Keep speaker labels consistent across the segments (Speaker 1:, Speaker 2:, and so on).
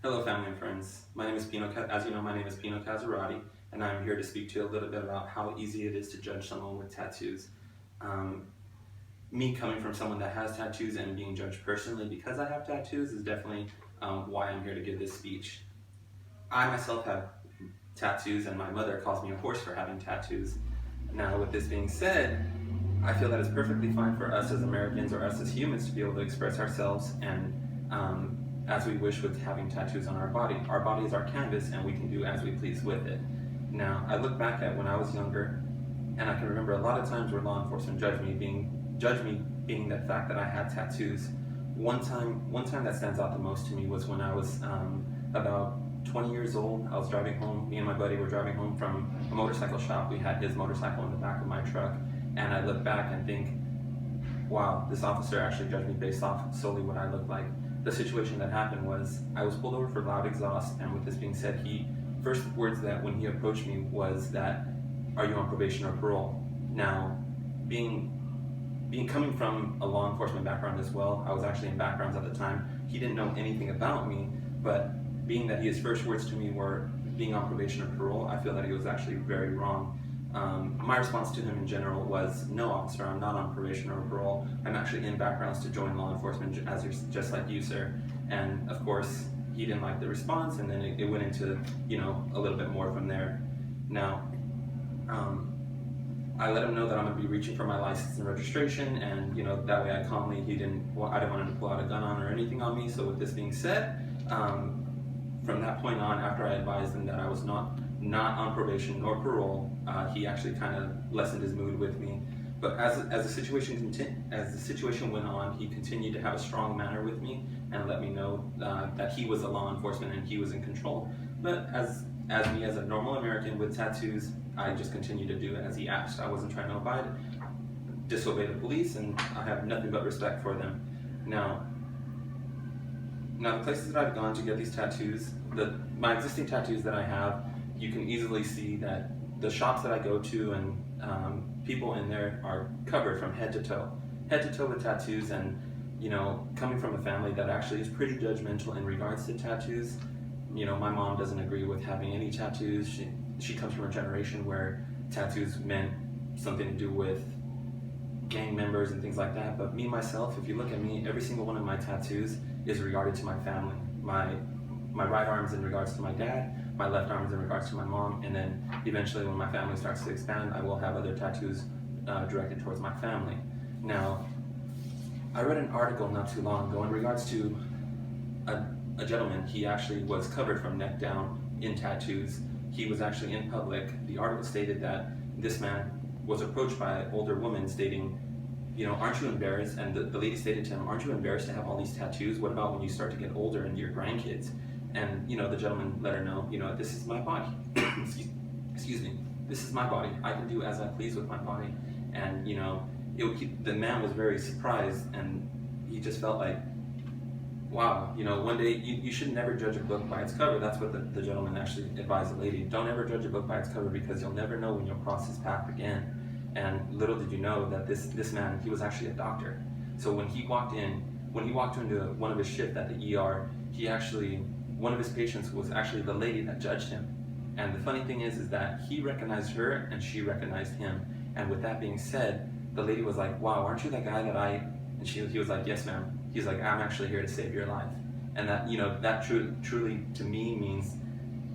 Speaker 1: Hello family and friends, my name is Pino, as you know my name is Pino Casarati, and I'm here to speak to you a little bit about how easy it is to judge someone with tattoos. Um, Me coming from someone that has tattoos and being judged personally because I have tattoos is definitely why I'm here to give this speech. I myself have tattoos and my mother calls me a horse for having tattoos. Now with this being said, I feel that it's perfectly fine for us as Americans or us as humans to be able to express ourselves and as we wish with having tattoos on our body. Our body is our canvas and we can do as we please with it. Now, I look back at when I was younger and I can remember a lot of times where law enforcement judged me being the fact that I had tattoos. One time that stands out the most to me was when I was about 20 years old. I was driving home, me and my buddy were driving home from a motorcycle shop. We had his motorcycle in the back of my truck, and I look back and think, wow, this officer actually judged me based off solely what I look like. The situation that happened was I was pulled over for loud exhaust, and with this being said, first words that when he approached me was that, are you on probation or parole? Now, being coming from a law enforcement background as well, I was actually in backgrounds at the time. He didn't know anything about me, but being that his first words to me were being on probation or parole, I feel that he was actually very wrong. My response to him in general was, no officer, I'm not on probation or parole. I'm actually in backgrounds to join law enforcement just like you, sir. And of course, he didn't like the response, and then it went into, a little bit more from there. Now, I let him know that I'm gonna be reaching for my license and registration, and that way I calmly, I didn't want him to pull out a gun on or anything on me. So with this being said, from that point on, after I advised him that I was not on probation nor parole, he actually kind of lessened his mood with me. But as the situation went on, he continued to have a strong manner with me and let me know that he was a law enforcement and he was in control. But as me as a normal American with tattoos, I just continued to do as he asked. I wasn't trying to disobey the police, and I have nothing but respect for them. Now the places that I've gone to get these tattoos, my existing tattoos that I have, you can easily see that the shops that I go to and people in there are covered from head to toe with tattoos. And coming from a family that actually is pretty judgmental in regards to tattoos, my mom doesn't agree with having any tattoos. She comes from a generation where tattoos meant something to do with gang members and things like that. But me myself, if you look at me, every single one of my tattoos is regarded to my family. My right arm is in regards to my dad, my left arm is in regards to my mom, and then eventually when my family starts to expand, I will have other tattoos directed towards my family. Now, I read an article not too long ago in regards to a gentleman. He actually was covered from neck down in tattoos. He was actually in public. The article stated that this man was approached by an older woman stating, aren't you embarrassed? And the lady stated to him, aren't you embarrassed to have all these tattoos? What about when you start to get older and your grandkids? And the gentleman let her know, this is my body. Excuse me. This is my body. I can do as I please with my body. And the man was very surprised, and he just felt like, wow, one day you should never judge a book by its cover. That's what the gentleman actually advised the lady. Don't ever judge a book by its cover, because you'll never know when you'll cross his path again. And little did you know that this man, he was actually a doctor. So when he walked into one of his shifts at the ER, one of his patients was actually the lady that judged him. And the funny thing is that he recognized her and she recognized him. And with that being said, the lady was like, wow, aren't you that guy that and he was like, yes, ma'am. He's like, I'm actually here to save your life. And that, that truly to me means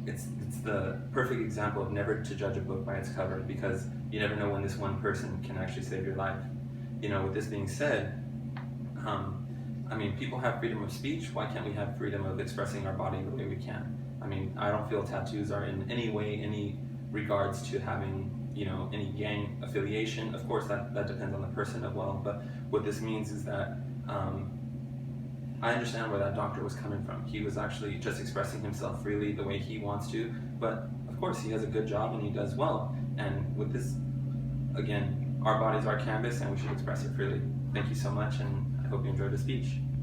Speaker 1: it's the perfect example of never to judge a book by its cover, because you never know when this one person can actually save your life. With this being said, people have freedom of speech. Why can't we have freedom of expressing our body the way we can? I don't feel tattoos are in any way, any regards to having, any gang affiliation. Of course, that depends on the person as well. But what this means is that I understand where that doctor was coming from. He was actually just expressing himself freely the way he wants to. But of course, he has a good job and he does well. And with this, again, our body's our canvas and we should express it freely. Thank you so much, and I hope you enjoyed the speech.